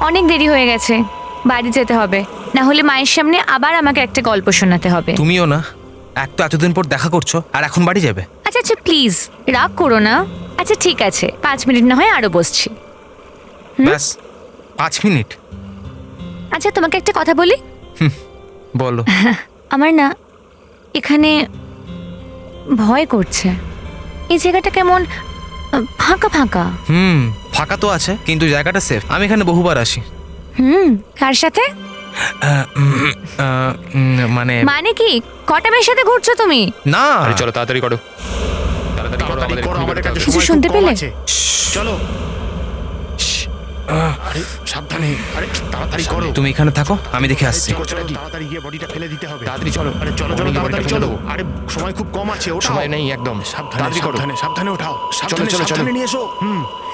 অনেক দেরি হয়ে গেছে, বাড়ি যেতে হবে, না হলে মায়ের সামনে আবার আমাকে একটা গল্প শোনাতে হবে। তুমিও না, এক তো এতদিন পর দেখা করছো আর এখন বাড়ি যাবে? আচ্ছা আচ্ছা প্লিজ রাগ করো না। আচ্ছা ঠিক আছে, 5 মিনিট না হয় আরো বসছি। ব্যাস 5 মিনিট? আচ্ছা তোমাকে একটা কথা বলি। বলো। আমার না এখানে ভয় করছে। এই জায়গাটা কেমন ফাঁকা ফাঁকা। ফাঁকা তো আছে, কিন্তু জায়গাটা সেফ। আমি এখানে বহুবার আসি। কার সাথে? মানে কি কটা মেয়ের সাথে ঘুরছো তুমি? না, চলো তাড়াতাড়ি করো, তাড়াতাড়ি করো, আমাদের কাছে কিছু শুনতে পেলে? চলো। আরে সাবধানে, আরে তাড়াতাড়ি করো। তুমি এখানে থাকো, আমি দেখে আসছি। তাড়াতাড়ি গিয়ে বডিটা ফেলে দিতে হবে। তাড়াতাড়ি চলো, আরে চলো চলো তাড়াতাড়ি চলো। আরে সময় খুব কম আছে, ওঠাও। সময় নেই একদম, তাড়াতাড়ি করো। সাবধানে ওঠাও, সাবধানে সাবধানে নিয়ে এসো।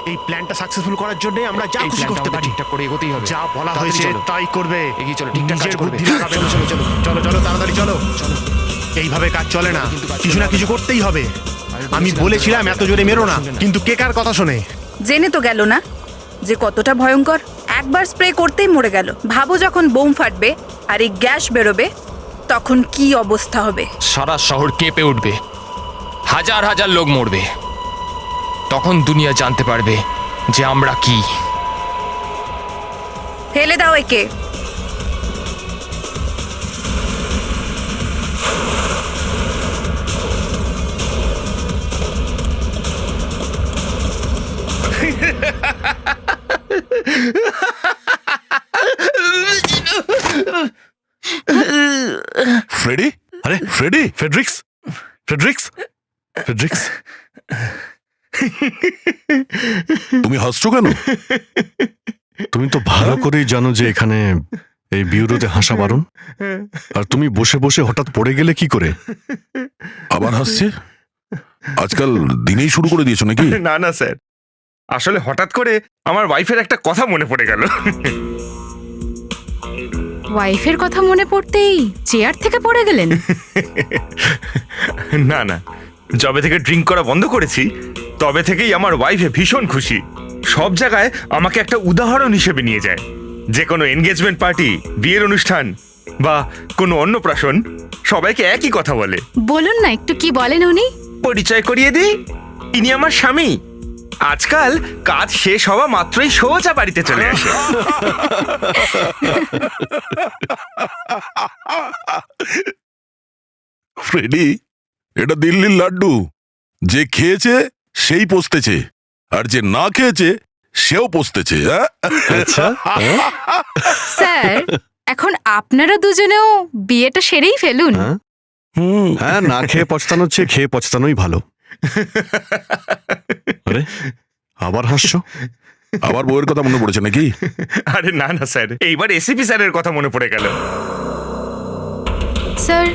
এই প্ল্যানটা সাকসেসফুল করার জন্য আমরা যা খুশি করতে পারি ঠিকঠাক করে এগোতেই হবে। যা বলা হয়েছে তাই করবে। এগিয়ে চলো, ঠিকঠাক কাজ করবে। চলো চলো চলো চলো চলো তাড়াতাড়ি চলো চলো। এইভাবে কাজ চলে না, কিছু না কিছু করতেই হবে। আমি বলেছিলাম এত জোরে মেরো না, কিন্তু কে কার কথা শোনে? জেনে তো গেল না যে কতটা ভয়ঙ্কর। একবার স্প্রে করতেই মরে গেল। ভাবো যখন বোম ফাটবে আর এই গ্যাস বেরোবে তখন কি অবস্থা হবে। সারা শহর কেঁপে উঠবে, হাজার হাজার লোক মরবে। তখন দুনিয়া জানতে পারবে যে আমরা কি। ফেলে দাও একে। ফ্রেডি? আরে ফ্রেডি, ফেডরিক্স, ফেডরিক্স, ফেডরিক্স, তুমি হাসছো কেন? তুমি তো ভালো করেই জানো যে এখানে এই বিউরোতে হাসা বারণ। আর তুমি বসে বসে হঠাৎ পড়ে গেলে কি করে? আবার হাসছে? আজকাল দিনেই শুরু করে দিয়েছো নাকি? না না স্যার, আসলে হঠাৎ করে আমার ওয়াইফের একটা কথা মনে পড়ে গেল। ওয়াইফের কথা মনে পড়তেই চেয়ার থেকে পড়ে গেলেন? না না, যবে থেকে ড্রিঙ্ক করা বন্ধ করেছি তবে থেকেই আমার ওয়াইফে ভীষণ খুশি। সব জায়গায় আমাকে একটা উদাহরণ হিসেবে নিয়ে যায়। যে কোনো এনগেজমেন্ট পার্টি, বিয়ের অনুষ্ঠান বা কোনো অন্নপ্রাশন, সবাইকে একই কথা বলে। বলুন না একটু কি বলেন উনি? পরিচয় করিয়ে দিই, ইনি আমার স্বামী। আজকাল কাজ শেষ হওয়া মাত্রই সোজা বাড়িতে চলে আসে। ফ্রেডি, এটা দিল্লির লাড্ডু। যে খেয়েছে সেই পস্তেছে, আর যে না খেয়েছে সেও পস্তেছে। স্যার এখন আপনারা দুজনেও বিয়েটা সেরেই ফেলুন। হ্যাঁ, না খেয়ে পছতানোর চেয়ে খেয়ে পছতানোই ভালো। আরে আবার হাসছো? আবার বউয়ের কথা মনে পড়েছে নাকি? আরে না না স্যার, এইবার এসিপি স্যারের কথা মনে পড়ে গেল। স্যার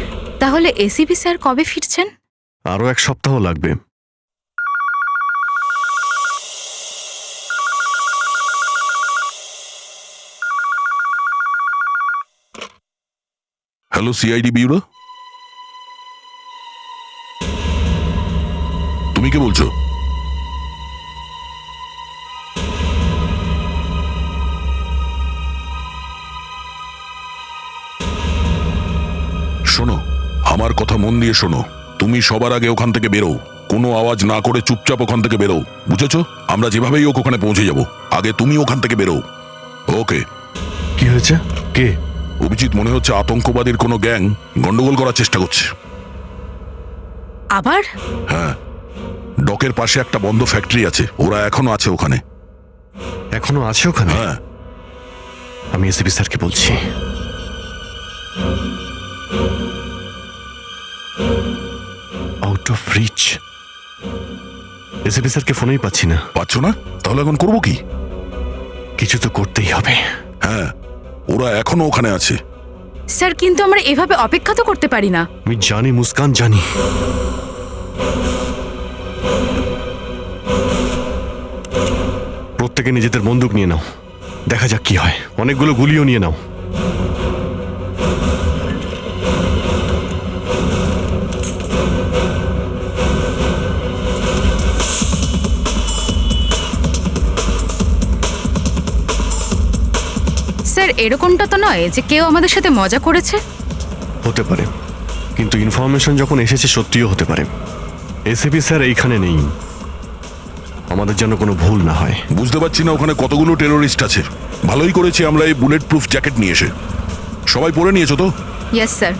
তাহলে এসিপি স্যার কবে ফিরছেন? আরো 1 সপ্তাহ লাগবে। হ্যালো সিআইডি বিউরো, তুমি কে বলছো? শোনো, আমার কথা মন দিয়ে শোনো। তুমি সবার আগে ওখান থেকে বেরো, কোনো আওয়াজ না করে চুপচাপ ওখান থেকে বেরো, বুঝেছো? আমরা যেভাবেই হোক ওখানে পৌঁছে যাব, আগে তুমি ওখান থেকে বেরো। ওকে। কি হয়েছে? কে? অভিজিৎ মনে হচ্ছে আতঙ্কবাদীর কোনো গ্যাং গন্ডগোল করার চেষ্টা করছে। আবার? হ্যাঁ, ডকের পাশে একটা বন্ধ ফ্যাক্টরি আছে, ওরা এখনো আছে ওখানে। এখনো আছে ওখানে? হ্যাঁ। আমি এসিপি স্যারকে বলছি। Out of reach. এসিপি স্যারকে ফোনেই পাচ্ছি না। পাচ্ছ না? তাহলে এখন করবো কি? কিছু তো করতেই হবে। হ্যাঁ, ওরা এখনো ওখানে আছে। স্যার কিন্তু আমরা এভাবে অপেক্ষা তো করতে পারি না। আমি জানি মুস্কান, জানি। প্রত্যেকে নিজেদের বন্দুক নিয়ে নাও, দেখা যাক কি হয়। অনেকগুলো গুলিও নিয়ে নাও। স্যার এরকমটা তো নয় যে কেউ আমাদের সাথে মজা করেছে। হতে পারে, কিন্তু ইনফরমেশন যখন এসেছে সত্যিও হতে পারে। এসিপি স্যার এইখানে নেই, আমাদের যেন কোনো ভুল না হয়। বুঝতে পারছি না ওখানে কতগুলো টেরোরিস্ট আছে। ভালোই করেছি আমরা এই বুলেট প্রুফ জ্যাকেট নিয়ে এসে। সবাই পরে নিয়েছো তো? Yes sir.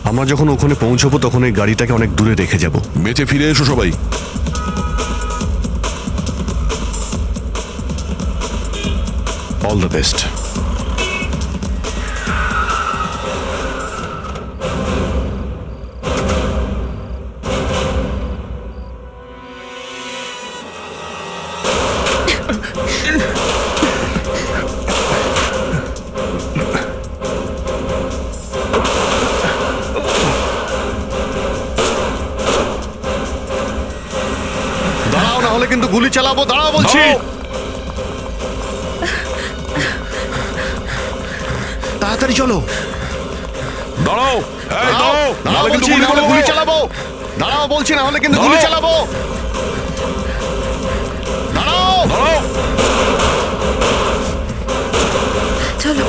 আমরা যখন ওখানে পৌঁছবো তখন এই গাড়িটাকে অনেক দূরে রেখে যাব। বেঁচে ফিরে এসো সবাই। All the best. দাঁড়াও, না হলে কিন্তু গুলি চালাবো। দাঁড়াও বলছি। তাড়াতাড়ি চলো। দাঁড়াও, এই দাঁড়াও, নাহলে কিন্তু গুলি চালাবো। দাঁড়াও বলছি, না হলে কিন্তু গুলি চালাবো। দাঁড়াও, দাঁড়াও। চলো।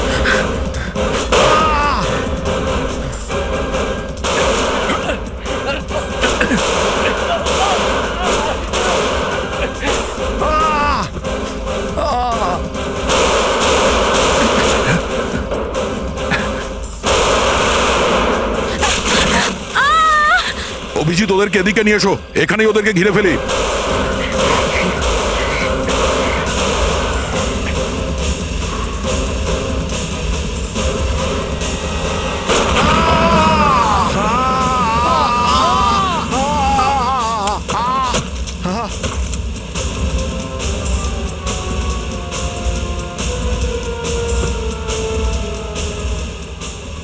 অভিজিৎ ওদেরকে এদিকে নিয়ে এসো, এখানেই ওদেরকে ঘিরে ফেলি।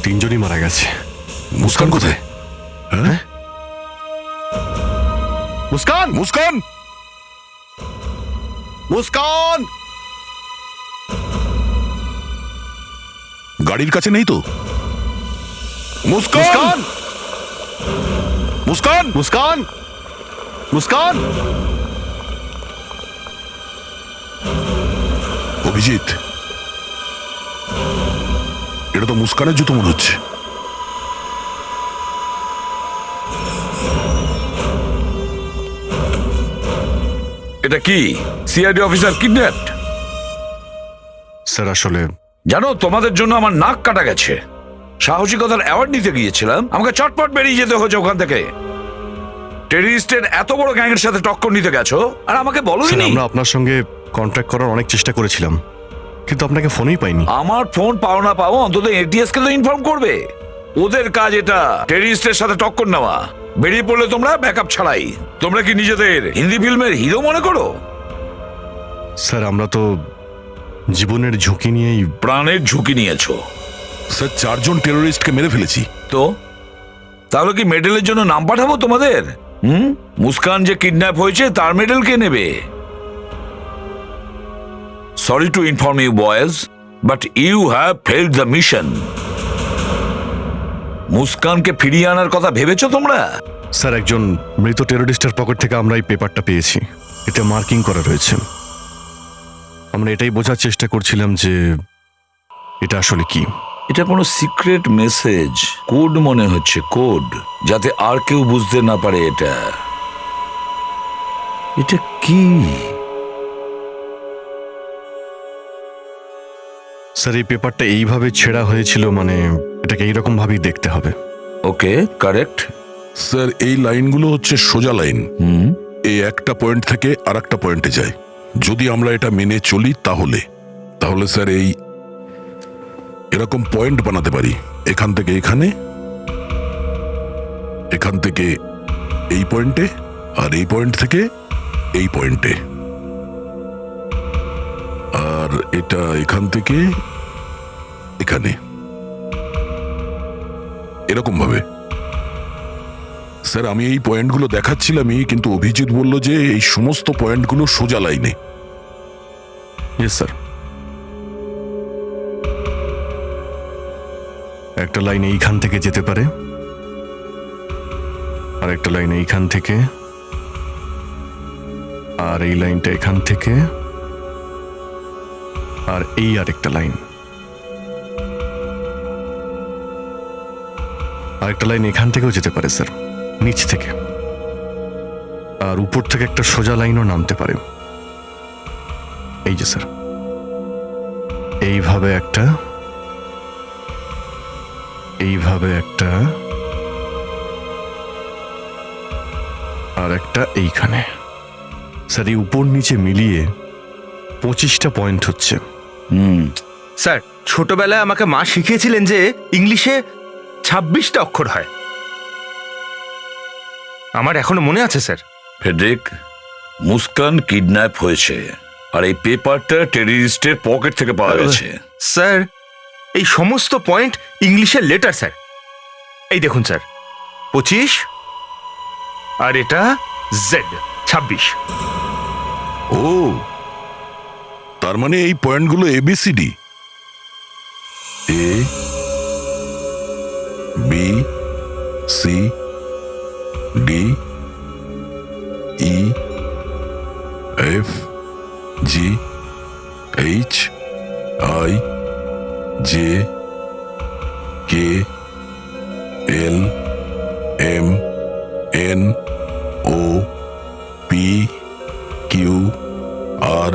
তিনজনই মারা গেছে। মুস্কান কোথায়? হ্যাঁ, মুস্কান, মুস্কান, মুস্কান। গাড়ির কাছে নেই তো? মুস্কান, মুস্কান, মুস্কান, মুস্কান। অভিজিৎ, এটা তো মুস্কানের জুতো মনে হচ্ছে। এটা কি সিআইডি অফিসার কিডন্যাপড? স্যার আসলে জানো তোমাদের জন্য আমার নাক কাটা গেছে। সাহসিকতার অ্যাওয়ার্ড নিতে গিয়েছিলাম, আমাকে চটপট বেরিয়ে যেতে হয়েছে ওখান থেকে। টেররিস্টের এত বড় গ্যাংয়ের সাথে টক্কর নিতে গেছো আর আমাকে বলোনি? স্যার, আমরা আপনার সঙ্গে কন্ট্যাক্ট করার অনেক চেষ্টা করেছিলাম, কিন্তু আপনাকে ফোনই পাইনি। আমার ফোন পাও না পাও, অন্তত এটিএস কে তো ইনফর্ম করবে। ওদের কাজ এটা, টেররিস্টের সাথে টক্কর নেওয়া। বেরিয়ে পড়লে তোমরা ব্যাকআপ ছাড়াই। তোমরা কি নিজেদের হিন্দি ফিল্মের হিরো মনে করো? স্যার, আমরা তো জীবনের ঝুঁকি নিয়েই। প্রাণের ঝুঁকি নিয়েছো। স্যার, 4 জন টেরোরিস্টকে মেরে ফেলেছি। তো তাহলে কি মেডেলের জন্য নাম পাঠাবো তোমাদের? মুস্কান যে কিডন্যাপ হয়েছে তার মেডেল কে নেবে? Sorry to inform you boys, but you have failed the mission. মুস্কানকে ফিরিয়ে আনার কথা ভেবেছো তোমরা? স্যার, একজন মৃত টেরোরিস্টের পকেট থেকে আমরা এই পেপারটা পেয়েছি। এতে মার্কিং করা রয়েছে। আমরা এটাই বোঝার চেষ্টা করছিলাম যে এটা আসলে কি। এটা কোনো সিক্রেট মেসেজ, কোড মনে হচ্ছে, কোড, যাতে আর কেউ বুঝতে না পারে। এটা কি? স্যার, এই পেপারটা এইভাবে ছেঁড়া হয়েছিল, মানে এটাকে এইরকম ভাবেই দেখতে হবে। ওকে, কারেক্ট। স্যার, এই লাইনগুলো হচ্ছে সোজা লাইন। এই একটা পয়েন্ট থেকে আর একটা পয়েন্টে যায়। যদি আমরা এটা মেনে চলি তাহলে স্যার এই এরকম পয়েন্ট বানাতে পারি। এখান থেকে এখানে, এখান থেকে এই পয়েন্টে, আর এই পয়েন্ট থেকে এই পয়েন্টে, আর এটা এখান থেকে এখানে, এরকম ভাবে। স্যার, আমি এই পয়েন্টগুলো দেখাচ্ছিলামই, কিন্তু অভিজিৎ বলল যে এই সমস্ত পয়েন্টগুলো সোজা লাইনে। Yes sir. একটা লাইন এইখান থেকে যেতে পারে, আর একটা লাইন এইখান থেকে, আর এই লাইনটা এখান থেকে, আর এই আরেকটা লাইন। আরেকটা লাইন এখান থেকেও যেতে পারে স্যার, নিচ থেকে। আর উপর থেকে একটা সোজা লাইনও নামতে পারে। এই যে স্যার, এইভাবে একটা, এইভাবে একটা, আর একটা এইখানে। স্যার এই উপর নিচে মিলিয়ে 25টা পয়েন্ট হচ্ছে। স্যার ছোটবেলায় আমাকে মা শিখিয়েছিলেন যে ইংলিশে 26টা অক্ষর হয়। আমার এখনো মনে আছে স্যার। ফেডরিক, মুস্কান কিডন্যাপ হয়েছে আর এই পেপারটা টেররিস্টের পকেট থেকে পাওয়া গেছে। স্যার এই সমস্ত পয়েন্ট ইংলিশের লেটার স্যার। এই দেখুন স্যার, 25 আর এটা জেড 26। ও, তার মানে এই পয়েন্টগুলো A B C D. A B C D E F G H I J K L M N O P Q R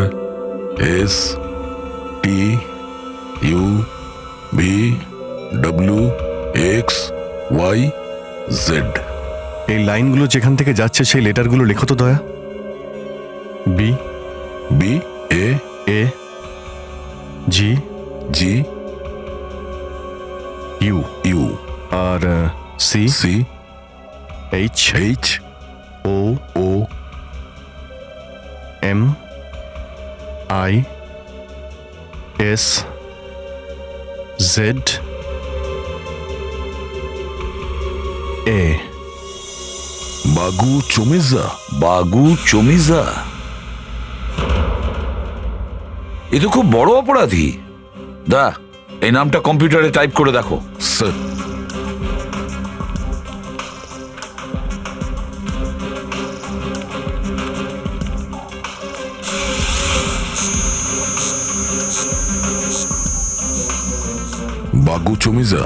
S T U V W X Y Z. এই লাইনগুলো যেখান থেকে যাচ্ছে সেই লেটারগুলো লেখো তো দয়া। B, B A A, G, G U, U আর C, C H, H O, O M, I, S, Z, A. বাগু চমিজা। বাগু চমিজা? এ তো খুব বড় অপরাধী। দা, এই নামটা কম্পিউটারে টাইপ করে দেখো। স্যার, বাগু চমিজা?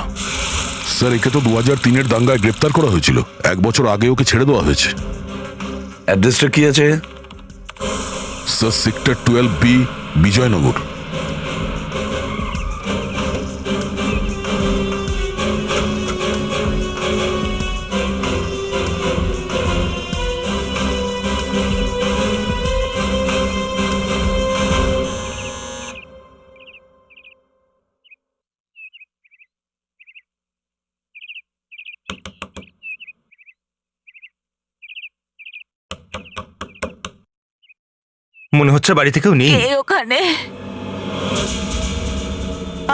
স্যার, একে তো 2003-এর দাঙ্গায় গ্রেপ্তার করা হয়েছিল। 1 বছর আগে ওকে ছেড়ে দেওয়া হয়েছে। অ্যাড্রেসটা কি আছে? Sir, sector 12B, Bijoynagar. মনে হচ্ছে বাড়িতে কেউ নেই। কে ওখানে?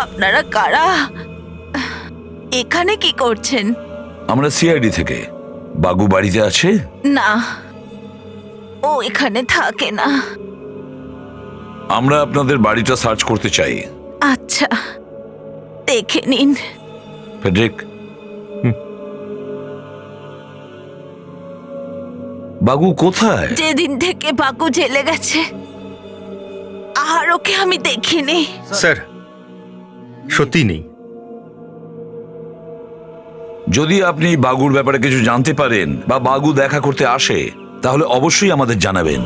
আপনারা কারা? এখানে কি করছেন? আমরা সিআইডি থেকে। বাগু বাড়িতে আছে? না, ও এখানে থাকে না। আমরা আপনাদের বাড়িটা সার্চ করতে চাই। আচ্ছা, দেখে নিন। ফেডরিক, বাগু কোথায়? যেদিন থেকে বাগু জেলে গেছে আর ওকে আমি দেখিনি। স্যার সত্যি নেই। যদি আপনি বাগুর ব্যাপারে কিছু জানতে পারেন বা বাগু দেখা করতে আসে, তাহলে অবশ্যই আমাদের জানাবেন।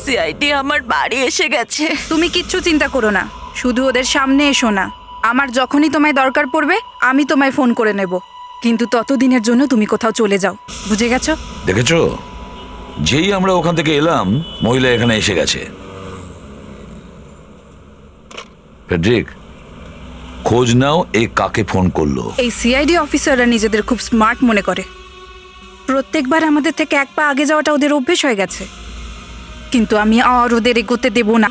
সিআইডি আমার বাড়ি এসে গেছে। তুমি কিচ্ছু চিন্তা করো না, শুধু ওদের সামনে এসো না। আমার যখনই তোমায় দরকার পড়বে আমি তোমায় ফোন করে নেব, কিন্তু ততদিনের জন্য তুমি কোথাও চলে যাও, বুঝে গেছো? দেখেছো, যেই আমরা ওখান থেকে এলাম মহিলা এখানে এসে গেছে। ফেডরিক, খোঁজ নাও এ কাকে ফোন করলো। এই সিআইডি অফিসাররা নিজেদের খুব স্মার্ট মনে করে। প্রত্যেকবার আমাদের থেকে এক পা আগে যাওয়াটা ওদের অভ্যেস হয়ে গেছে, কিন্তু আমি আর ওদের এগোতে দেব না।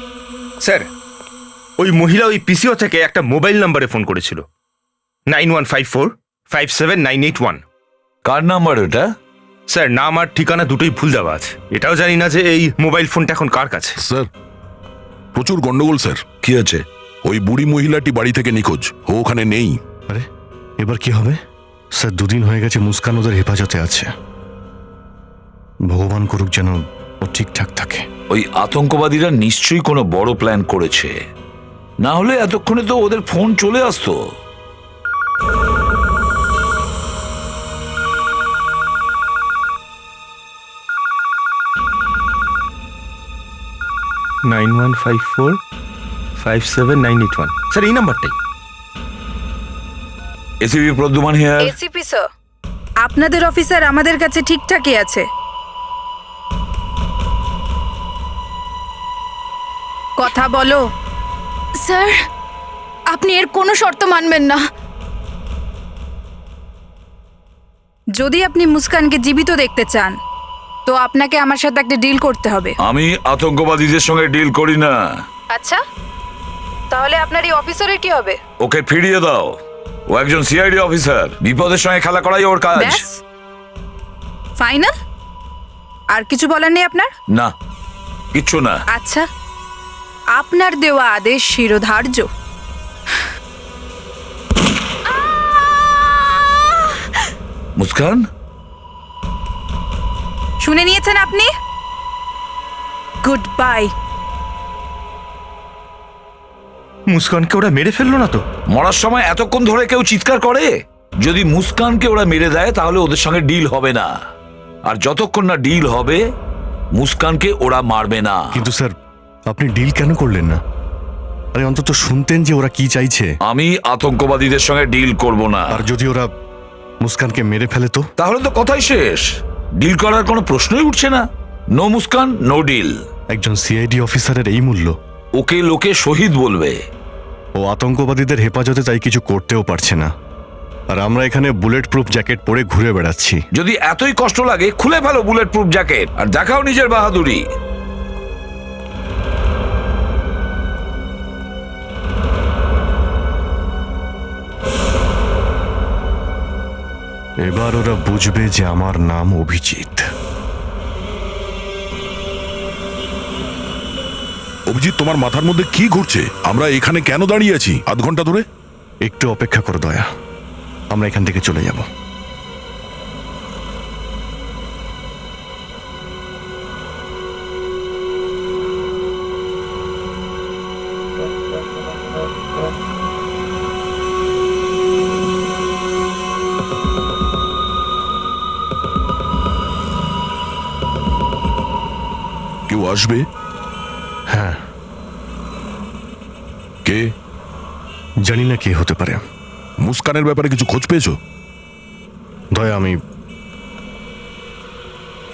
স্যার ওই মহিলা ওই পিসিও থেকে একটা মোবাইল নম্বরে ফোন করেছিল 9154579881। কার নাম্বার ওটা? স্যার নাম আর ঠিকানা দুটোই ভুল দেওয়া আছে। এটাও জানি না যে এই মোবাইল ফোনটা এখন কার কাছে। স্যার প্রচুর গন্ডগোল স্যার। কি আছে? ওই বুড়ি মহিলাটি বাড়ি থেকে নিখোঁজ, ও ওখানে নেই। আরে এবার কি হবে? স্যার 2 দিন হয়ে গেছে মুস্কান ওদের হেফাজতে আছে। ভগবান করুক যেন ও ঠিকঠাক থাকে। ওই আতঙ্কবাদীরা নিশ্চয়ই কোনো বড় প্ল্যান করেছে, না হলে এতক্ষণে তো ওদের ফোন চলে আসতো। স্যার এই নাম্বারটাই। ACP Pradyuman here. ACP sir, আপনাদের অফিসার আমাদের কাছে ঠিকঠাকই আছে। কথা বলো। স্যার, আপনি এর কোনো শর্ত মানবেন না। যদি আপনি মুস্কানকে জীবিত দেখতে চান তো আপনাকে আমার সাথে একটা ডিল করতে হবে। আমি আতঙ্কবাদীদের সঙ্গে ডিল করি না। আচ্ছা, তাহলে আপনার এই অফিসারের কি হবে? ওকে ফিরিয়ে দাও। ও একজন সিআইডি অফিসার, বিপদের সঙ্গে খেলা করাই ওর কাজ। ব্যাস, ফাইনাল? আর কিছু বলার নেই আপনার? না, কিচ্ছু না। আচ্ছা, আপনার দেওয়া আদেশ শিরোধার্য। মুস্কান, শুনে নিয়েছেন আপনি? Good bye. মুস্কানকে ওরা মেরে ফেললো না তো? মরার সময় এতক্ষণ ধরে কেউ চিৎকার করে? যদি মুস্কানকে ওরা মেরে দেয় তাহলে ওদের সঙ্গে ডিল হবে না, আর যতক্ষণ না ডিল হবে মুস্কানকে ওরা মারবে না। কিন্তু স্যার আপনি ডিল কেন করলেন না? আরে অন্তত শুনতেন যে ওরা কি চাইছে। আমি আতঙ্কবাদীদের সঙ্গে ডিল করব না। আর যদি ওরা মুস্কানকে মেরে ফেলে তো? তাহলে তো কথাই শেষ, ডিল করার কোনো প্রশ্নই উঠছে না। No Muskan, no deal. একজন সিআইডি অফিসারের এই মূল্য? ওকে লোকে শহীদ বলবে। ও আতঙ্কবাদীদের হেফাজতে তাই কিছু করতেও পারছে না, আর আমরা এখানে বুলেট প্রুফ জ্যাকেট পরে ঘুরে বেড়াচ্ছি। যদি এতই কষ্ট লাগে খুলে ফেলো বুলেট প্রুফ জ্যাকেট আর দেখাও নিজের বাহাদুরি। এবার ওরা বুঝবে যে আমার নাম অভিজিৎ। অভিজিৎ, তোমার মাথার মধ্যে কি ঘুরছে? আমরা এখানে কেন দাঁড়িয়ে আছি আধ ঘন্টা ধরে? একটু অপেক্ষা করো দয়া, আমরা এখান থেকে চলে যাব। কেউ আসবে? হ্যাঁ, কে? জানি না কে হতে পারে। মুস্কানের ব্যাপারে কিছু খোঁজ পেয়েছো? দয়া, আমি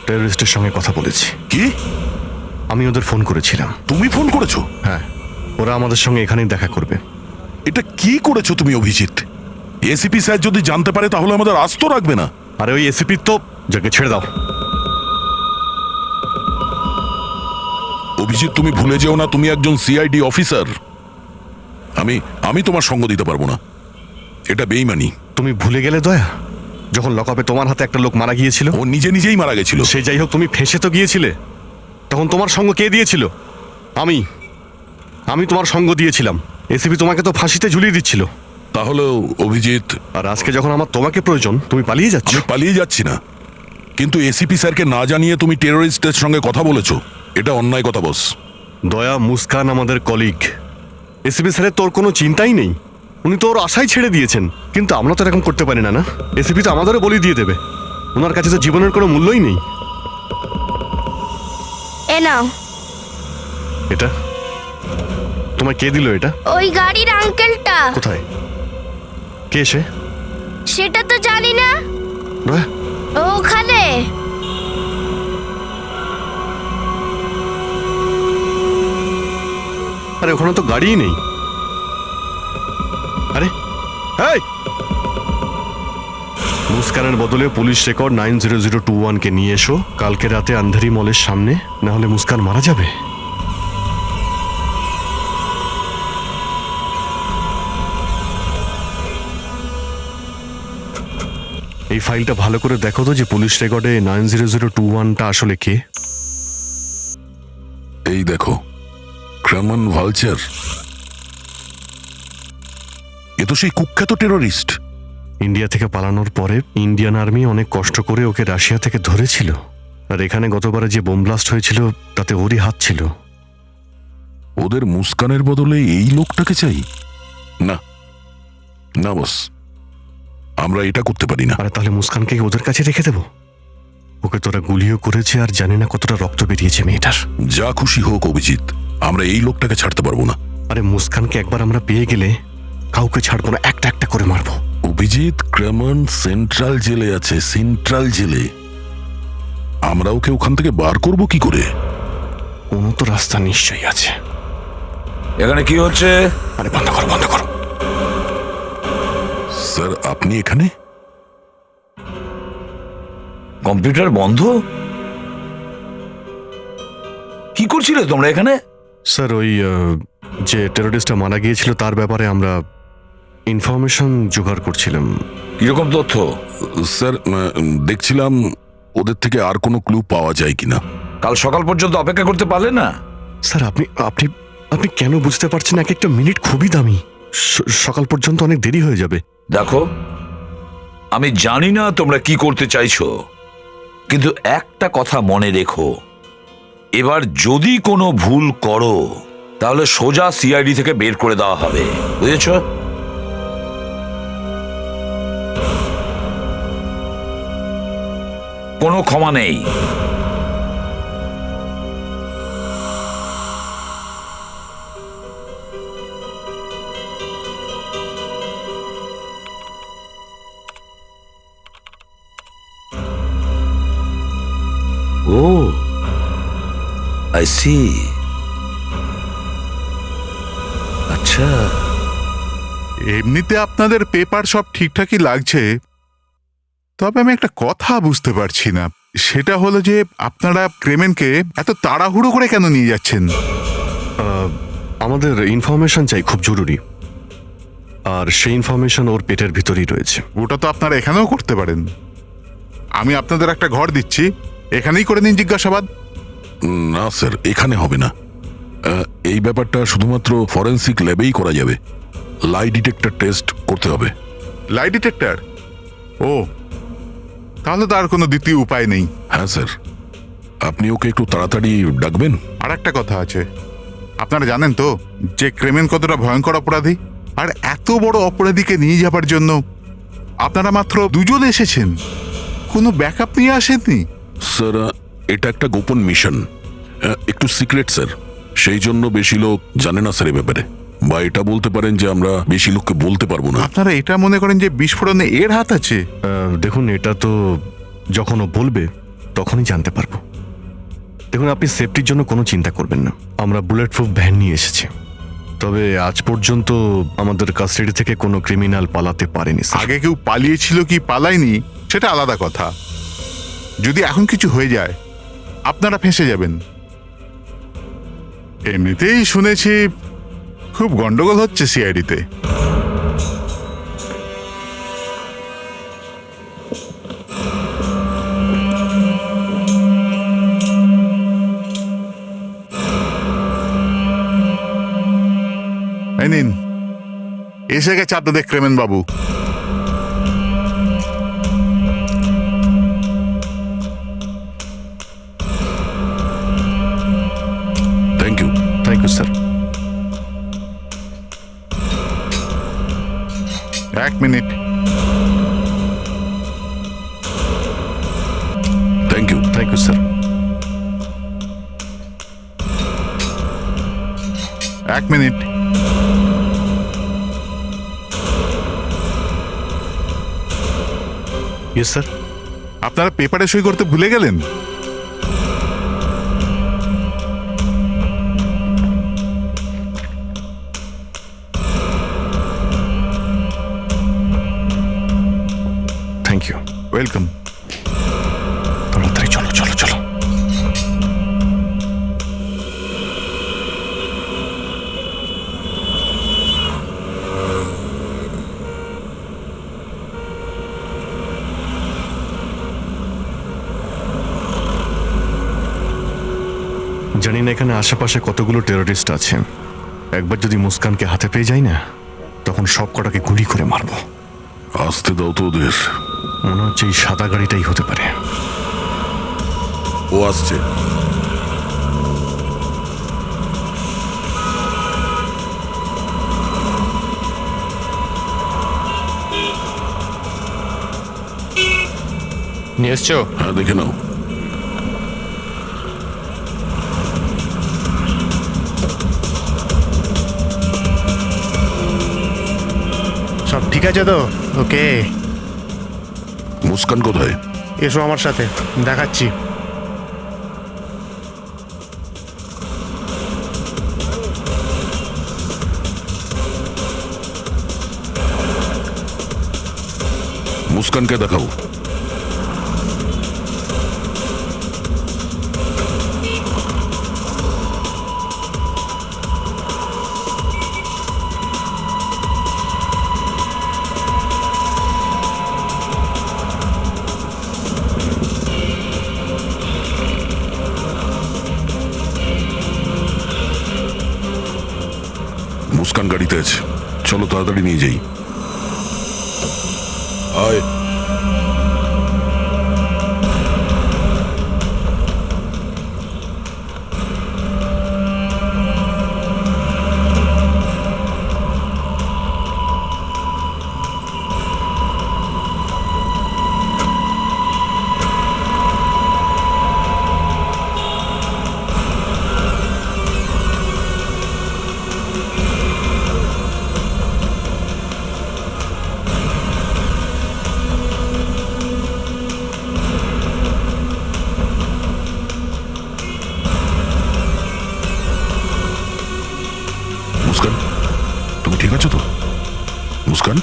টেররিস্টের সঙ্গে কথা বলেছি। কি? আমি ওদের ফোন করেছিলাম। তুমি ফোন করেছো? হ্যাঁ, ওরা আমাদের সঙ্গে এখানেই দেখা করবে। এটা কি করেছো তুমি অভিজিৎ? এসিপি স্যার যদি জানতে পারে তাহলে আমাদের আস্ত রাখবে না। আরে ওই এসিপি তো যাকে ছেড়ে দাও। অভিজিৎ, তুমি ভুলে যেও না তুমি একজন সিআইডি অফিসার। আমি তোমার সঙ্গ দিতে পারবো না, এটা বেইমানি। তুমি ভুলে গেলে দয়া, যখন লকআপে তোমার হাতে একটা লোক মারা গিয়েছিল? ও নিজেই মারা গেছিল। সে যাই হোক, তুমি ফেঁসে তো গিয়েছিলে। তখন তোমার সঙ্গ কে দিয়েছিল? আমি তোমার সঙ্গ দিয়েছিলাম। এসিপি তোমাকে তো ফাঁসিতে ঝুলিয়ে দিচ্ছিল। তাহলে অভিজিৎ, আর আজকে যখন আমার তোমাকে প্রয়োজন তুমি পালিয়ে যাচ্ছ। আমি পালিয়ে যাচ্ছি না, কিন্তু এসিপি স্যারকে না জানিয়ে তুমি টেররিস্টের সঙ্গে কথা বলেছো, এটা অন্যায় কথা বস। দয়া, মুস্কান আমাদের কলিগ। এসিপি স্যারের তোর কোনো চিন্তাই নেই, উনি তো ওর আশাই ছেড়ে দিয়েছেন। কিন্তু আমরা তো এরকম করতে পারি না। না, এসিপি তো আমাদেরও বলি দিয়ে দেবে। ওনার কাছে তো জীবনের কোনো মূল্যই নেই। এ নাও। এটা তোমায় কে দিল? এটা ওই গাড়ির আঙ্কেলটা। কোথায়? কে সে? সেটা তো জানি না। দয়া, ওখানে। আরে ওখানে তো গাড়িই নেই। আরে এই, মুস্কানের বদলে পুলিশ রেকর্ড 90021 কে নিয়ে এসো কালকে রাতে আন্ধেরি মলের সামনে, না হলে মুস্কান মারা যাবে। এই ফাইলটা ভালো করে দেখো তো যে পুলিশ রেকর্ডে 90021টা আসলে কে। এই দেখো, ক্রামান ভালচার। এ তো সেই কুখ্যাত টেররিস্ট। ইন্ডিয়া থেকে পালানোর পরে ইন্ডিয়ান আর্মি অনেক কষ্ট করে ওকে রাশিয়া থেকে ধরেছিল, আর এখানে গতবারে যে বোম ব্লাস্ট হয়েছিল তাতে ওরই হাত ছিল। ওদের মুস্কানের বদলে এই লোকটাকে চাই? না না বস, আমরা এটা করতে পারি না। আরে তাহলে মুস্কানকে ওদের কাছে রেখে দেবো? ওকে তোরা গুলিও করেছে, আর জানি না কতটা রক্ত বেরিয়েছে মেয়েটার। যা খুশি হোক অভিজিৎ, আমরা এই লোকটাকে ছাড়তে পারবো না। আরে মুস্কানকে একবার আমরা পেয়ে গেলে কাউকে ছাড়বো না, একটা একটা করে মারবো। অভিজিৎ, ক্রামান সেন্ট্রাল জেলে আছে, সেন্ট্রাল জেলে। আমরা ওকে ওখান থেকে বার করব কি করে? কোনো তো রাস্তা নিশ্চয়ই আছে। এখানে কি হচ্ছে? আরে বন্ধ করো, বন্ধ করো। স্যার, আপনি এখানে? কম্পিউটার বন্ধ? কি করছিলে তোমরা এখানে? স্যার, ওই যে টেররিস্টটা মারা গিয়েছিল তার ব্যাপারে আমরা ইনফরমেশন জোগাড় করছিলাম। কিরকম তথ্য? স্যার, দেখছিলাম ওদের থেকে আর কোনো ক্লু পাওয়া যায় কিনা। কাল সকাল পর্যন্ত অপেক্ষা করতে পারলে না? স্যার, আপনি আপনি আপনি কেন বুঝতে পারছেন? এক একটা মিনিট খুবই দামি। সকাল পর্যন্ত অনেক দেরি হয়ে যাবে। দেখো, আমি জানি না তোমরা কি করতে চাইছো, কিন্তু একটা কথা মনে রেখো, এবার যদি কোনো ভুল করো তাহলে সোজা সিআইডি থেকে বের করে দেওয়া হবে, বুঝেছো? কোনো ক্ষমা নেই। ও, আই সি। আচ্ছা, এমনিতে আপনাদের পেপার সব ঠিকঠাকই লাগছে, তবে আমি একটা কথা বুঝতে পারছি না। সেটা হলো যে আপনারা ক্রেমেনকে এত তাড়াহুড়ো করে কেন নিয়ে যাচ্ছেন? আমাদের ইনফরমেশন চাই, খুব জরুরি, আর সেই ইনফরমেশন ওর পেটের ভিতরেই রয়েছে। ওটা তো আপনারা এখানেও করতে পারেন। আমি আপনাদের একটা ঘর দিচ্ছি, এখানেই করে নিন জিজ্ঞাসাবাদ। না স্যার, এখানে হবে না। এই ব্যাপারটা শুধুমাত্র ফরেন্সিক ল্যাবেই করা যাবে। লাই ডিটেক্টর টেস্ট করতে হবে। Lie detector? ও, তাহলে তো আর কোনো দ্বিতীয় উপায় নেই। হ্যাঁ স্যার, আপনি ওকে একটু তাড়াতাড়ি ডাকবেন। আর একটা কথা আছে, আপনারা জানেন তো যে ক্রেমেন কতটা ভয়ঙ্কর অপরাধী, আর এত বড় অপরাধীকে নিয়ে যাবার জন্য আপনারা মাত্র দুজন এসেছেন, কোনো ব্যাকআপ নিয়ে আসেননি। স্যার, এটা একটা গোপন মিশন, একটু সিক্রেট স্যার, সেই জন্য বেশি লোক জানে না স্যার এ ব্যাপারে। বা এটা বলতে পারেন যে আমরা বেশি লোককে বলতে পারবো না। আপনারা এটা মনে করেন যে বিস্ফোরণে এর হাত আছে? দেখুন, এটা তো যখন ও বলবে তখনই জানতে পারবো। দেখুন, আপনি সেফটির জন্য কোনো চিন্তা করবেন না, আমরা বুলেট প্রুফ ভ্যান নিয়ে এসেছি। তবে আজ পর্যন্ত আমাদের কাস্টাডি থেকে কোনো ক্রিমিনাল পালাতে পারেনি। আগে কেউ পালিয়েছিল কি পালায়নি সেটা আলাদা কথা, যদি এখন কিছু হয়ে যায় আপনারা ফেঁসে যাবেন। এমনিতেই শুনেছি খুব গন্ডগোল হচ্ছে সিআইডিতে। এই নিন, এসে গেছে আপনাদের ক্রেমেন বাবু। Thank you. Thank you sir. এক মিনিট। Thank you. Thank you sir. এক মিনিট। Yes sir. আপনারা পেপারে সই করতে ভুলে গেলেন? Thank you. ওয়েলকাম। তাড়াতাড়ি চলো চলো চলো। জানি না এখানে আশেপাশে কতগুলো টেররিস্ট আছে। একবার যদি মুস্কানকে হাতে পেয়ে যাই না, তখন সব কটাকে গুলি করে মারবো। আসতে দাও তো ওদের। মনে হচ্ছে এই সাদা গাড়িটাই হতে পারে। ও আসছে। নিয়ে এসছো? হ্যাঁ, দেখে নাও। সব ঠিক আছে তো? ওকে, মুস্কান কোথায়? এসো আমার সাথে, দেখাচ্ছি। মুস্কানকে দেখাও। মুস্কান গাড়িতে আছে, চলো তাড়াতাড়ি নিয়ে যাই। আয়। মুস্কান, তুমি ঠিক আছো তো? মুস্কান,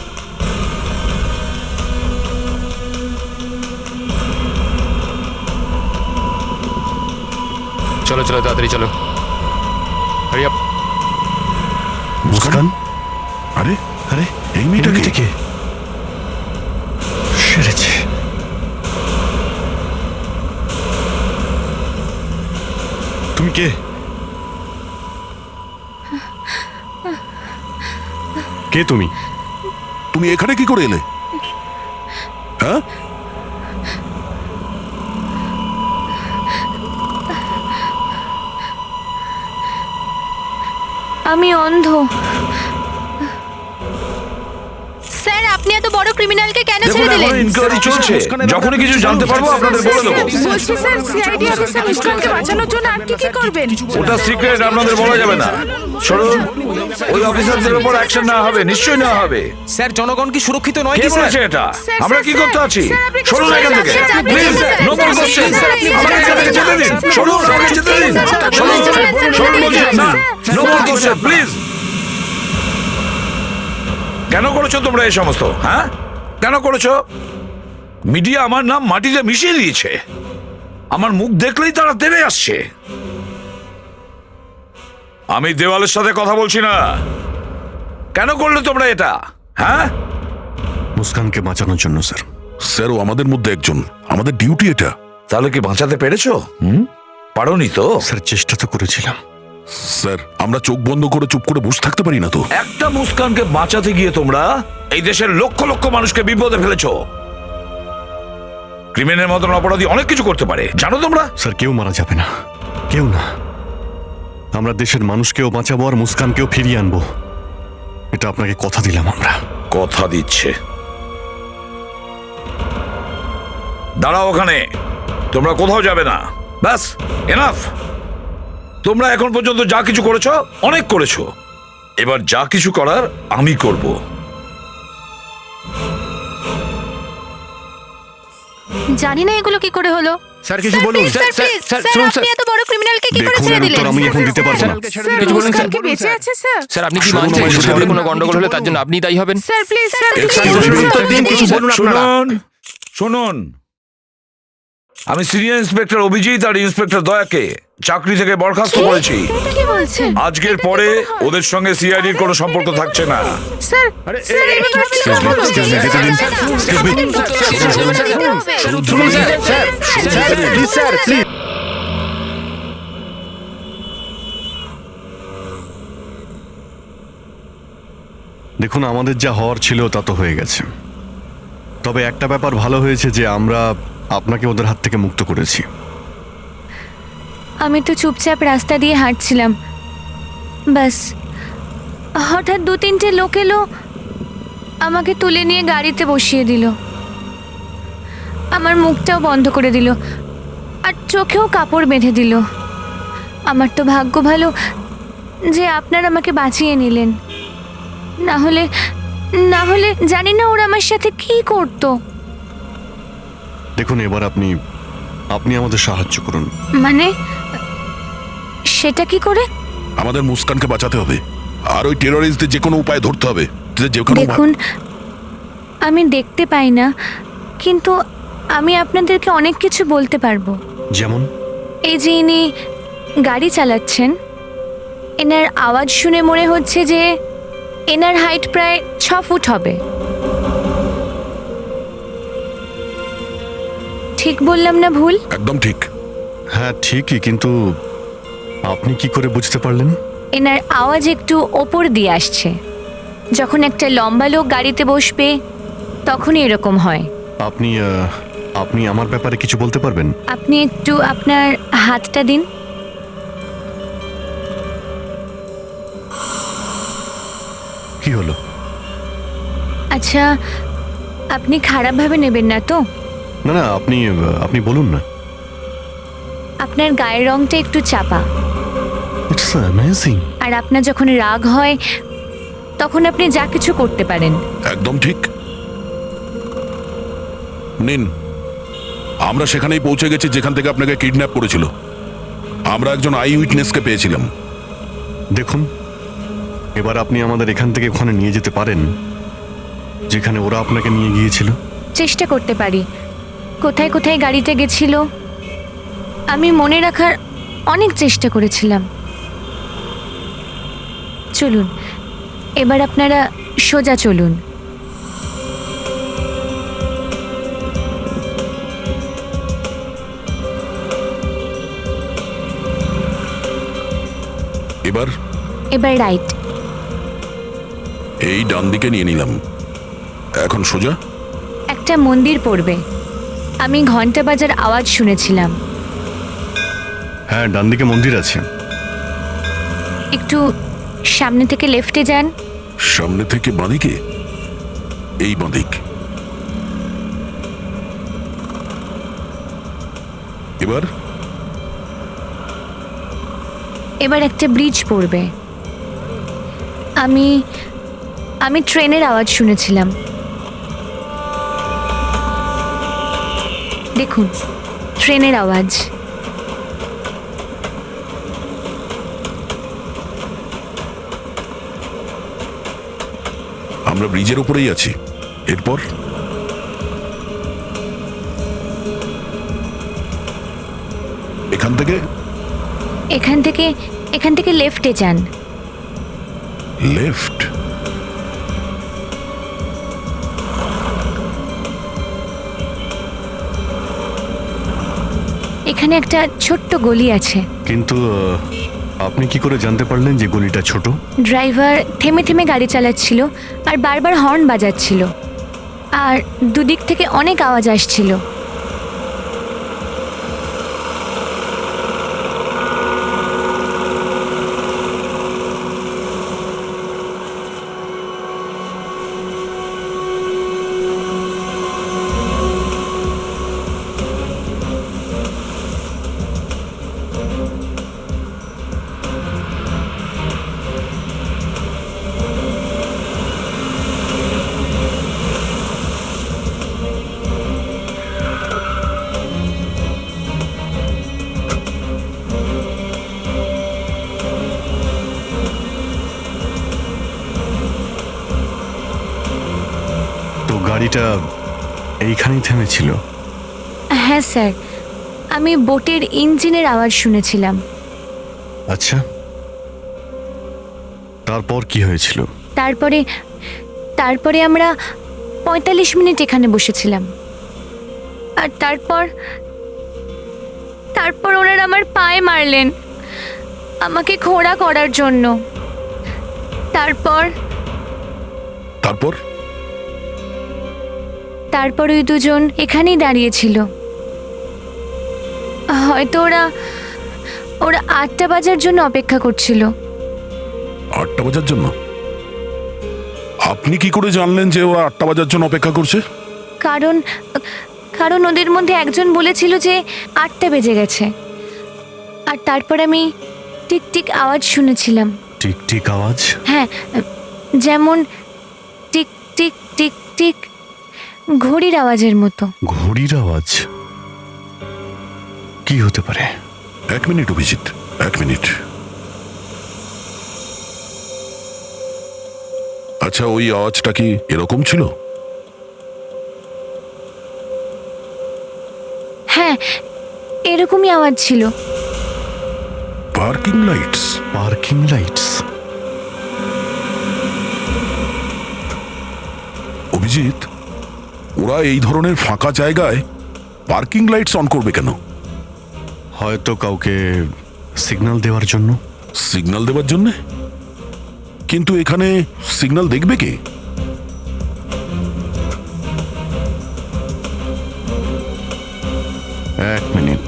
চলো চলো, তাড়াতাড়ি চলো। Hurry up. মুস্কান, আরে আরে এই মেয়েটাকে কে? সেরেছে। তুমি কে? কে তুমি? তুমি এখানে কি করে এলে? হ্যাঁ, আমি অন্ধ। স্যার, আপনি এত বড় ক্রিমিনালকে কেন দেখুন, ছেড়ে দিলেন? এখনো ইনকোয়ারি চলছে। যখনই কিছু জানতে পারবো আপনাদের বলে দেবো। বলছি স্যার, সিআইডি অফিসার মুস্কানকে বাঁচানোর জন্য আর কি করবেন? ওটা সিক্রেট, আপনাদের বলা যাবে না। শুনুন, ওই অফিসারদের উপর অ্যাকশন না হবে, নিশ্চয়ই না হবে। স্যার, জনগণ কি সুরক্ষিত নয় কে কি স্যার? বলেছে এটা? স্যার, আমরা কি স্যার, করতে আছি? স্যার, আপনি কিছু সরুন এখান থেকে, বলছেন, sir, please. Sir, no more sir, question. Sir, আপনি আমাকে এখান থেকে যেতে দিন। স্যার, সরুন, স্যার, আমাকে যেতে দিন। স্যার, আপনি সরুন, স্যার, সরুন স্যার, বলছি। স্যার, না, sir, no more question, please. কেন করেছো তোমরা এই সমস্ত? হ্যাঁ, কেন করেছো? মিডিয়া আমার নাম মাটিতে মিশিয়ে দিয়েছে। আমার মুখ দেখলেই তারা তেড়ে আসছে। আমি দেওয়ালের সাথে কথা বলছি না। কেন করলে তোমরা এটা? হ্যাঁ, মুস্কানকে বাঁচানোর জন্য স্যার। স্যার ও আমাদের মধ্যে একজন, আমাদের ডিউটি এটা। তাহলে কি বাঁচাতে পেরেছো? পারোনি তো? স্যার, চেষ্টা তো করেছিলাম। স্যার, আমরা চোখ বন্ধ করে চুপ করে বসে থাকতে পারি না তো। একটা মুস্কানকে বাঁচাতে গিয়ে তোমরা এই দেশের লক্ষ লক্ষ মানুষকে বিপদে ফেলেছো। ক্রিমিনালের মতন অপরাধী অনেক কিছু করতে পারে, জানো তোমরা? স্যার, কেউ মারা যাবে না, কেউ না। আমরা দেশের মানুষকেও বাঁচাবো আর মুস্কানকেও ফিরিয়ে আনবো, এটা আপনাকে কথা দিলাম আমরা। কথা দিচ্ছে। দাঁড়াও ওখানে, তোমরা কোথাও যাবে না। ব্যাস, এনাফ। তোমরা এখন পর্যন্ত যা কিছু করেছো অনেক করেছো, এবার যা কিছু করার আমি করব। জানি না এগুলো কি করে হলো। স্যার, কিছু বলুন। স্যার, প্লিজ, স্যার, আপনি এত বড় ক্রিমিনালকে কি করে দেখুন, ছেড়ে এর দিলেন? উত্তর আমি এখন দিতে পারবো না। কিছু বলুন স্যার। মুস্কান কি বেঁচে আছে স্যার? স্যার, আপনি কি শুনুন, মানছেন আমায় যে যেতে শহরে দিন। কোনো গন্ডগোল হলে তার জন্য আপনি দায়ী হবেন? Sir please, sir Excuse me. উত্তর দিন, কিছু বলুন আপনারা। শুনুন, শুনুন, আমি সিনিয়র ইন্সপেক্টর অভিজিৎ আর ইন্সপেক্টর দয়াকে চাকরি থেকে বরখাস্ত করেছি। এটা কি বলছেন? আজকের পরে ওদের সঙ্গে সিআইডির কোনো সম্পর্ক থাকছে না। স্যার, স্যার এইভাবে আপনি Excuse me, excuse me, যেতে দিন। Excuse me. শুনুন sir, sir, please sir, please. দেখুন, আমাদের যা হওয়ার ছিল তা তো হয়ে গেছে। তবে একটা ব্যাপার ভালো হয়েছে যে আমরা আপনাকে ওদের হাত থেকে মুক্ত করেছি। আমি তো চুপচাপ রাস্তা দিয়ে হাঁটছিলাম, ব্যাস হঠাৎ 2-3টে লোক এলো, আমাকে তুলে নিয়ে গাড়িতে বসিয়ে দিল, আমার মুখটাও বন্ধ করে দিল আর চোখেও কাপড় বেঁধে দিল। আমার তো ভাগ্য ভালো যে আপনারা আমাকে বাঁচিয়ে নিলেন, না হলে জানি না ওরা আমার সাথে কি করতো। দেখুন, এবার আপনি আমাদের সাহায্য করুন। মানে সেটা কি করে? আমাদের মুস্কানকে বাঁচাতে হবে, আর ওই টেররিস্টদের যে কোনো উপায় ধরতে হবে। দেখুন, আমি দেখতে পাই না, কিন্তু আমি আপনাদেরকে অনেক কিছু বলতে পারবো। যেমন? এই যে ইনি গাড়ি চালাচ্ছেন, এনার আওয়াজ শুনে মনে হচ্ছে যে এনার হাইট প্রায় 6 ফুট হবে। ঠিক বললাম না ভুল? একদম ঠিক। হ্যাঁ ঠিকই, কিন্তু আপনি কি করে বুঝতে পারলেন? এনার আওয়াজ একটু ওপর দিয়ে আসছে। যখন একটা লম্বা লোক গাড়িতে বসবে তখনই এরকম হয়। আপনি আমার ব্যাপারে কিছু বলতে পারবেন? আপনি একটু আপনার হাতটা দিন। কি হলো? আচ্ছা, আপনি খারাপভাবে নেবেন না তো? না না, আপনি বলুন না। আপনার গায়ের রংটা একটু চাপা, ইটস অ্যামেজিং। আর আপনার যখন রাগ হয় তখন আপনি যা কিছু করতে পারেন। একদম ঠিক। নিন, আমরা সেখানেই পৌঁছে গেছি যেখান থেকে আপনাকে কিডন্যাপ করেছিল। আমরা একজন আই উইটনেসকে পেয়েছিলাম। দেখুন, এবার আপনি আমাদের এখান থেকে ওখানে নিয়ে যেতে পারেন যেখানে ওরা আপনাকে নিয়ে গিয়েছিল? চেষ্টা করতে পারি। কোথায় কোথায় গাড়িটা গেছিল আমি মনে রাখার অনেক চেষ্টা করেছিলাম। চলুন, এবার আপনারা সোজা চলুন। এবার রাইট। এই ডান দিকে নিয়ে নিলাম। এখন সোজা। একটা মন্দির পড়বে, আমি ঘন্টা বাজার আওয়াজ শুনেছিলাম। হ্যাঁ, ডান দিকে মন্দির আছে। একটু সামনে থেকে লেফটে যান। সামনে থেকে বাঁদিকে? এই বাঁদিক। এবার একটা ব্রিজ পড়বে। আমি ট্রেনের আওয়াজ শুনেছিলাম। দেখুন, ট্রেনের আওয়াজ। আমরা ব্রিজের উপরেই আছি। এরপর এখান থেকে লেফটে যান। লেফট? এখানে একটা ছোট্ট গলি আছে। কিন্তু আপনি কি করে জানতে পারলেন যে গলিটা ছোট? ড্রাইভার থেমে থেমে গাড়ি চালাচ্ছিল আর বারবার হর্ন বাজাচ্ছিল, আর দুদিক থেকে অনেক আওয়াজ আসছিল। গাড়িটা এইখানেই থেমেছিল? হ্যাঁ স্যার, আমি বোটের ইঞ্জিনের আওয়াজ শুনেছিলাম। আচ্ছা, তারপর কি হয়েছিল? তারপরে আমরা 45 মিনিট এখানে বসেছিলাম, আর তারপর ওনারা আমার পায়ে মারলেন আমাকে খোঁড়া করার জন্য। তারপর তারপর ওই দুজন এখানেই দাঁড়িয়েছিল। হয়তো ওরা 8টা বাজার জন্য অপেক্ষা করছিল। 8টা বাজার জন্য? আপনি কি করে জানলেন যে ওরা 8টা বাজার জন্য অপেক্ষা করছে? কারণ ওদের মধ্যে একজন বলেছিল যে 8টা বেজে গেছে। আর তারপর আমি টিক টিক আওয়াজ শুনেছিলাম। টিক টিক আওয়াজ? হ্যাঁ, যেমন টিক টিক টিক টিক, ঘড়ির আওয়াজের মতো। ঘড়ির আওয়াজ? কি হতে পারে? 1 মিনিট অভিজিৎ, 1 মিনিট। আচ্ছা, ওই আওয়াজটা কি এরকম ছিল? হ্যাঁ, এরকমই আওয়াজ ছিল। Parking lights? Parking lights? Abhijit, ওরা এই ধরনের ফাঁকা জায়গায় পার্কিং লাইটস অন করবে কেন? হয়তো কাউকে সিগন্যাল দেওয়ার জন্য। সিগন্যাল দেওয়ার জন্য? কিন্তু এখানে সিগন্যাল দেখবে কে? এক মিনিট।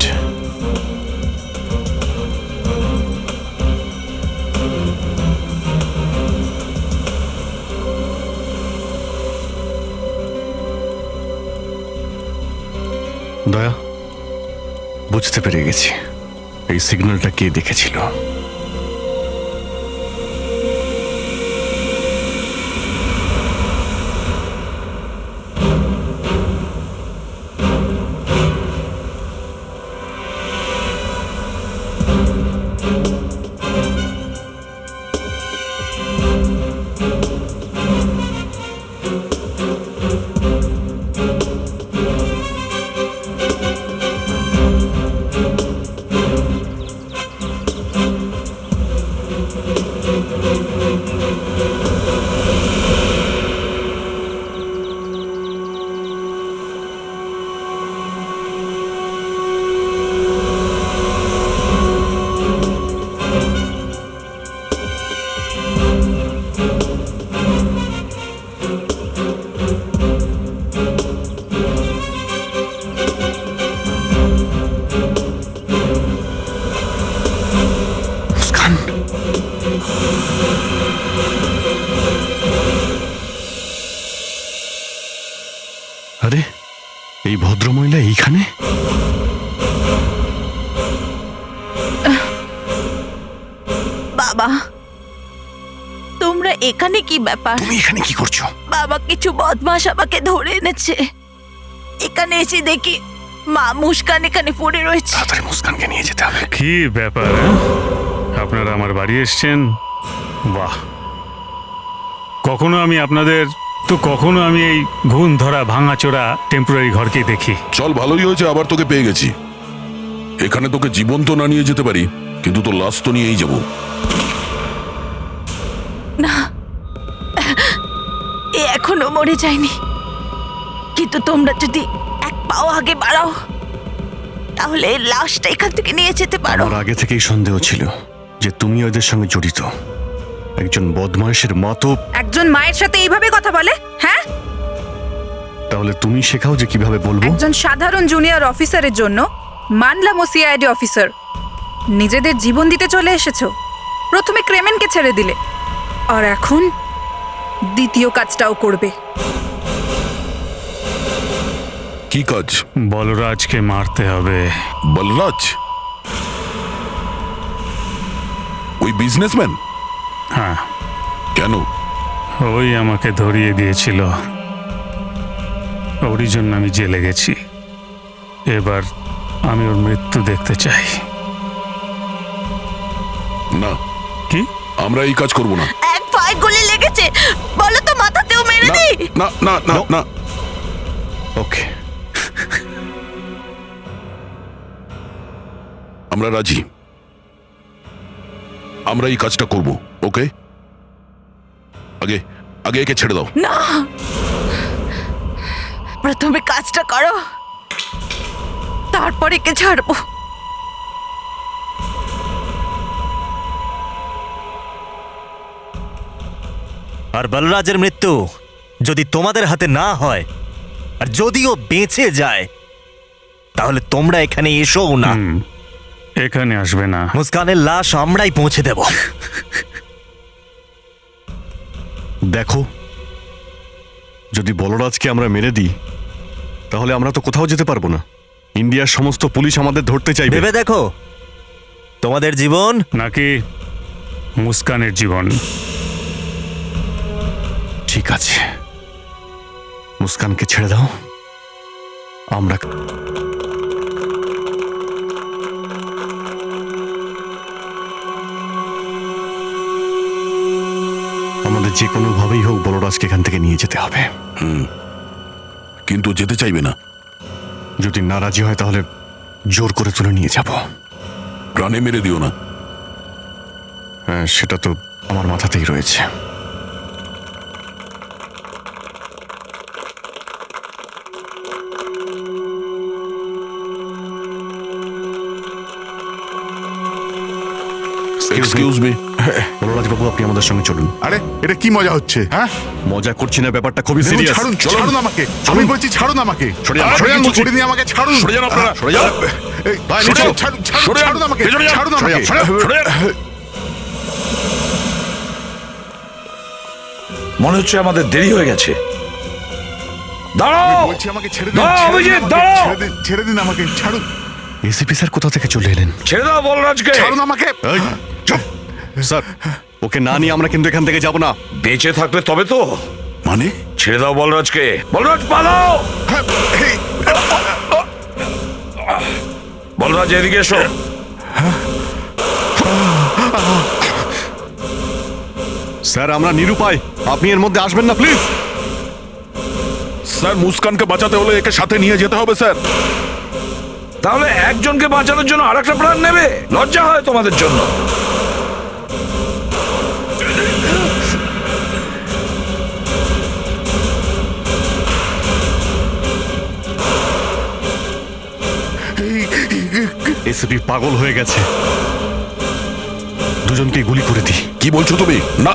দয়া, বুঝতে পেরে গেছি এই সিগন্যালটা কে দেখেছিল। আরে, এই ভদ্রমহিলা এইখানে? বাবা, তোমরা এখানে কি ব্যাপার? তুমি এখানে কি করছো? বাবা, কিছু বদমাশ আমাকে ধরে এনেছে। এখানে এসে দেখি মা মুস্কান এখানে পড়ে রয়েছে। তাড়াতাড়ি মুস্কানকে নিয়ে যেতে হবে। কি ব্যাপার? আপনারা আমার বাড়ি এসছেন? বাহ! কখনো আমি এই ঘুণ ধরা ভাঙাচোরা টেম্পোরারি ঘরকেই দেখি। চল, ভালোই হয়েছে আবার তোকে পেয়ে গেছি। এখানে তোকে জীবন্ত না নিয়ে যেতে পারি, কিন্তু তোর লাশ তো নিয়েই যাব। না, এ এখনো মরে যায়নি। কিন্তু তোমরা যদি এক পাও আগে বাড়াও, তাহলে এই লাশটা এখান থেকে নিয়ে যেতে পারো। আমার আগে থেকেই সন্দেহ ছিল যে তুমি ওদের সঙ্গে জড়িত। একজন বদমাইশের মতো একজন মায়ের সাথে এইভাবে কথা বলে? হ্যাঁ, তাহলে তুমি শেখাও যে কিভাবে বলবো। একজন সাধারণ জুনিয়র অফিসারের জন্য মানলাম ও সিআইডি অফিসার, নিজেদের জীবন দিতে চলে এসেছো। প্রথমে ক্রেমেনকে ছেড়ে দিলে, আর এখন দ্বিতীয় কাজটাও করবে। কি কাজ? বলরাজকে মারতে হবে। বলরাজ? ওই বিজনেসম্যান? হ্যাঁ। কেন? ওই আমাকে ধরিয়ে দিয়েছিল, ওরই জন্য আমি জেলে গেছি। এবার আমি ওর মৃত্যু দেখতে চাই। না। কি? আমরা এই কাজ করব না। এক পায়ে গুলি লেগেছে, বলো তো মাথাতেও মেরে দিই? না না না না। ওকে, আমরা রাজি। আমরা এই কাজটা করব। ওকে, আগে আগে একে ছেড়ে দাও। না, প্রথমে কাজটা করো, তারপরে একে ছাড়বো। আর বলরাজের মৃত্যু যদি তোমাদের হাতে না হয়, আর যদিও বেঁচে যায়, তাহলে তোমরা এখানে এসোও না। এখানে আসবে না। মুস্কানের লাশ আমরাই পৌঁছে দেব। দেখো, যদি বলরাজকে আমরা মেরে দিই তাহলে আমরা তো কোথাও যেতে পারবো না। ইন্ডিয়ার সমস্ত পুলিশ আমাদের ধরতে চাইবে। ভেবে দেখো, তোমাদের জীবন নাকি মুস্কানের জীবন। ঠিক আছে, মুস্কানকে ছেড়ে দাও। আমরা আমাদের যে কোনো ভাবেই হোক বলরাজকে এখান থেকে নিয়ে যেতে হবে। কিন্তু যেতে চাইবে না। যদি না রাজি হয় তাহলে জোর করে তুলে নিয়ে যাব। প্রাণে মেরে দিও না। হ্যাঁ, সেটা তো আমার মাথাতেই রয়েছে। এক্সকিউজ মি, বলরাজ বাবু, আপনি আমাদের সঙ্গে চলুন। আরে এটা কি মজা হচ্ছে? হ্যাঁ, মজা করছি না, ব্যাপারটা খুবই দেখুন, সিরিয়াস। ছাড়ুন, ছাড়ুন আমাকে। আমি বলছি ছাড়ুন আমাকে। সরে যান, আমি সরে যান কিছু বলছি। করিনি, আমাকে ছাড়ুন। সরে যান আপনারা, সরে যান। এই, ভাই, ছাড়ুন, নিচে। ছাড়ুন, ছাড়ুন, সরে যান, ছাড়ুন আমাকে, পেছনে যান, ছাড়ুন সরে আমাকে। যান, সরে যান। মনে হচ্ছে আমাদের দেরি হয়ে গেছে। আমি দাঁড়াও, বলছি আমাকে ছেড়ে দিন, দাঁড়াও, ছেড়ে দিন অভিজিৎ, আমাকে, দাঁড়াও। ছেড়ে দিন, ছেড়ে দিন আমাকে, ছাড়ুন, এসিপি স্যার কোথা থেকে চলে এলেন? ছেড়ে দাও বলরাজকে। ছাড়ুন আমাকে। এই, চুপ। স্যার, ওকে না নিয়ে আমরা কিন্তু এখান থেকে যাব না। বেঁচে থাকলে তবে তো। মানে ছেড়ে দাও বলরাজকে। বলরাজ পালাও। এই, বলরাজ এদিকে এসো। স্যার, আমরা নিরুপায়, আপনি এর মধ্যে আসবেন না প্লিজ। স্যার, মুস্কানকে বাঁচাতে হলে একে সাথে নিয়ে যেতে হবে স্যার। তাহলে একজনকে বাঁচানোর জন্য আরেকটা প্রাণ নেবে? লজ্জা হয় তোমাদের জন্য। এসিপি পাগল হয়ে গেছে, দুজনকে গুলি করে দিই। কি বলছো তুমি? না,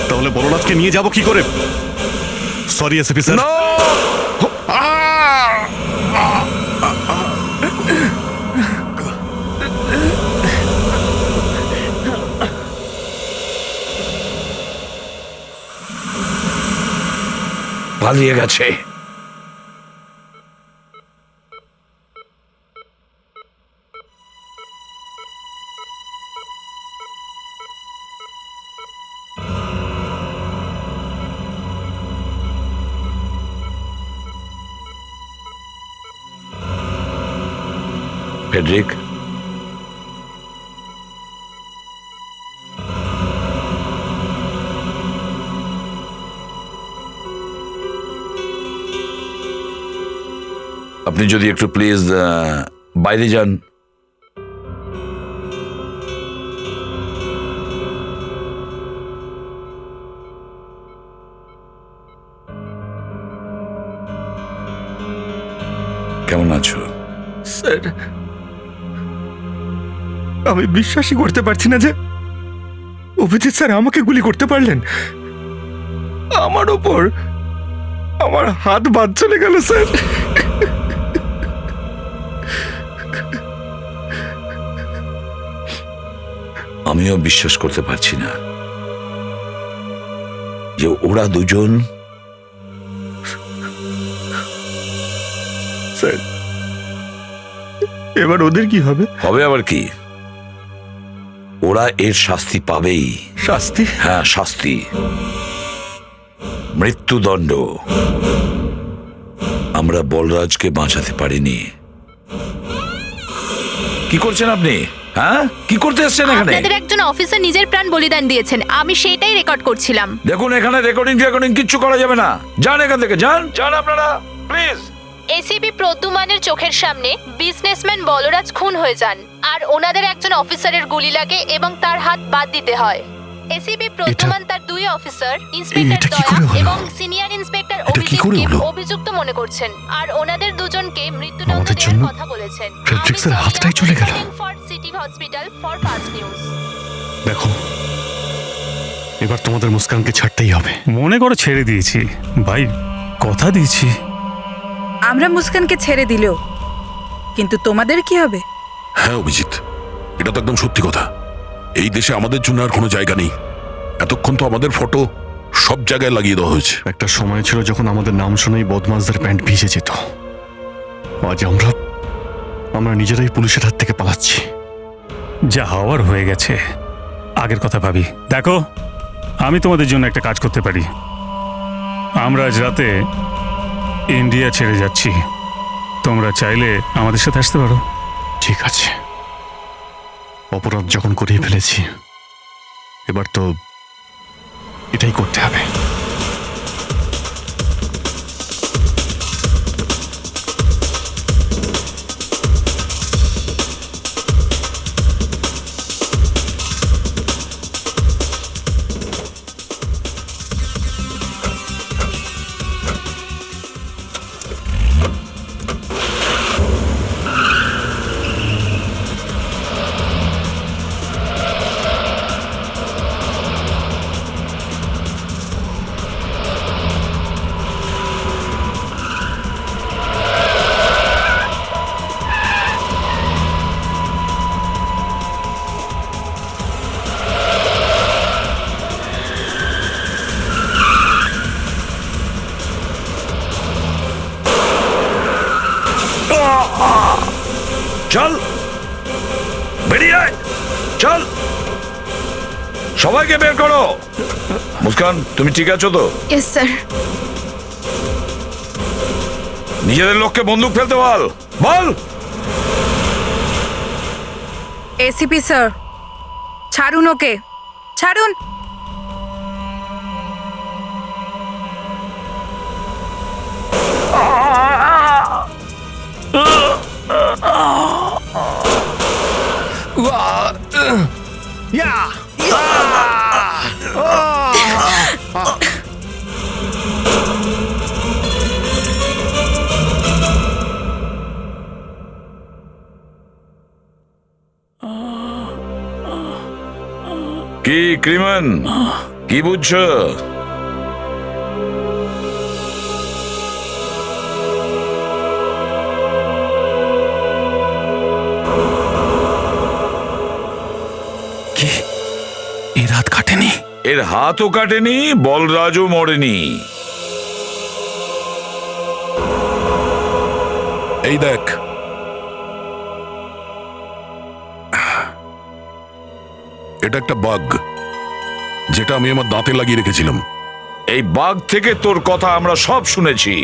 তাহলে বলরাজকে নিয়ে যাব কি করে? Sorry ACP sir. পালিয়ে গেছে। ফেডরিক, আপনি যদি একটু প্লিজ বাইরে যান। কেমন আছো? স্যার, আমি বিশ্বাসই করতে পারছি না যে অভিজিৎ স্যার আমাকে গুলি করতে পারলেন। আমার ওপর আমার হাত বাদ চলে গেল স্যার। আমিও বিশ্বাস করতে পারছি না যে ওরা দুজন। স্যার, এবার ওদের কি হবে? হবে আবার কি? ওরা এর শাস্তি পাবেই। শাস্তি? হ্যাঁ, শাস্তি, মৃত্যুদণ্ড। আমরা বলরাজকে বাঁচাতে পারিনি। কি করছেন আপনি? হ্যাঁ, কি করতে এসেছেন এখানে? আপনাদের একজন অফিসার নিজের প্রাণ বলিদান দিয়েছেন, আমি সেটাই রেকর্ড করছিলাম। দেখুন, এখানে রেকর্ডিং কিচ্ছু করা যাবে না। যান এখান থেকে, যান যান আপনারা, প্লিজ। এসিপি প্রদ্যুমানের চোখের সামনে বিজনেসম্যান বলরাজ খুন হয়ে যান, আর ওনাদের একজন অফিসারের গুলি লাগে এবং তার হাত বাদ দিতে হয়। এসিপি প্রদ্যুমান তার দুই অফিসার, ইন্সপেক্টর দয়া এবং সিনিয়র ইন্সপেক্টর অভিজিৎকে অভিযুক্ত মনে করছেন, আর ওনাদের দুজনকে মৃত্যুদণ্ড দেওয়ার কথা বলেছেন। ফ্রেডরিক্সের হাতটাই চলে গেল। For city hospital for fast news. দেখো, এবার তোমাদের মুস্কানকে ছাড়তেই হবে। মনে করে ছেড়ে দিয়েছি ভাই, কথা দিয়েছি। আমরা মুস্কানকে ছেড়ে দিলেও কিন্তু তোমাদের কি হবে? হ্যাঁ অভিজিৎ, এটা তো একদম সত্যি কথা। এই দেশে আমাদের জন্য আর কোনো জায়গা নেই। এতক্ষণ তো আমাদের ফটো সব জায়গায় লাগিয়ে দেওয়া হয়েছে। একটা সময় ছিল যখন আমাদের নাম শুনেই বদমাশদের প্যান্ট ভিজে যেত। আজ আমরা নিজেরাই পুলিশের হাত থেকে পালাচ্ছি। যা হওয়ার হয়ে গেছে, আগের কথা ভাবি। দেখো, আমি তোমাদের জন্য একটা কাজ করতে পারি। আমরা আজ রাতে ইন্ডিয়া ছেড়ে যাচ্ছি, তোমরা চাইলে আমাদের সাথে আসতে পারো। ঠিক আছে, অপরাধ যখন করিয়ে ফেলেছি এবার তো এটাই করতে হবে। চল, বেরিয়ে আয়, চল, সবাইকে বের করো। মুস্কান, তুমি ঠিক আছো তো? Yes sir. নিজেদের লোককে বন্দুক ফেলতে বল। বল। এসিপি স্যার, ছাড়ুন ওকে, ছাড়ুন। কি ক্রিমেন, কি বুঝছো? এর হাত কাটেনি? এর হাতও কাটেনি, বলরাজও মরেনি। এই দেখ, এটা একটা বাগ যেটা আমি আমার দাঁতে লাগিয়ে রেখেছিলাম। এই বাঘ থেকে তোর কথা আমরা সব শুনেছি।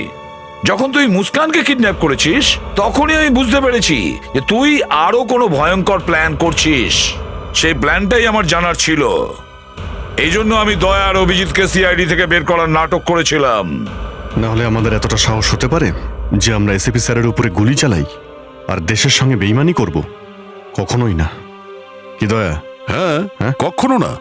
যখন তুই মুস্কানকে কিডন্যাপ করেছিস তখনই আমি বুঝতে পেরেছি যে তুই আরো কোনো ভয়ঙ্কর প্ল্যান করছিস। সেই প্ল্যানটাই আমার জানার ছিল। এই জন্য আমি দয়া আর অভিজিৎকে সিআইডি থেকে বের করার নাটক করেছিলাম। না হলে আমাদের এতটা সাহস হতে পারে যে আমরা এসিপি স্যারের উপরে গুলি চালাই আর দেশের সঙ্গে বেইমানি করব? কখনোই না। কি দয়া? হ্যাঁ, কখনো না।